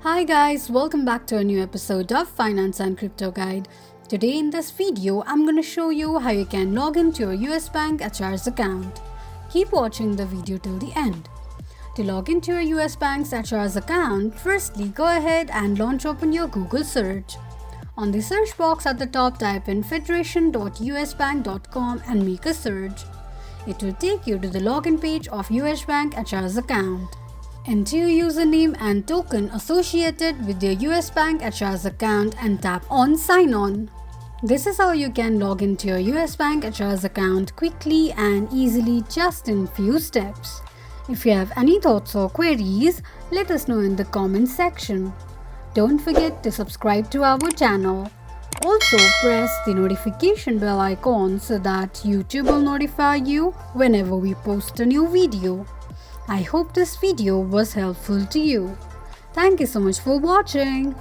Hi guys, welcome back to a new episode of Finance and Crypto Guide. Today in this video, I'm going to show you how you can log into your US Bank HR's account. Keep watching the video till the end. To log into your US Bank's HR's account, firstly go ahead and launch open your Google search. On the search box at the top, type in federation.usbank.com and make a search. It will take you to the login page of US Bank HR's account. Enter your username and token associated with your US Bank HR's account and tap on Sign On. This is how you can log into your US Bank HR's account quickly and easily just in few steps. If you have any thoughts or queries, let us know in the comments section. Don't forget to subscribe to our channel. Also press the notification bell icon so that YouTube will notify you whenever we post a new video. I hope this video was helpful to you. Thank you so much for watching.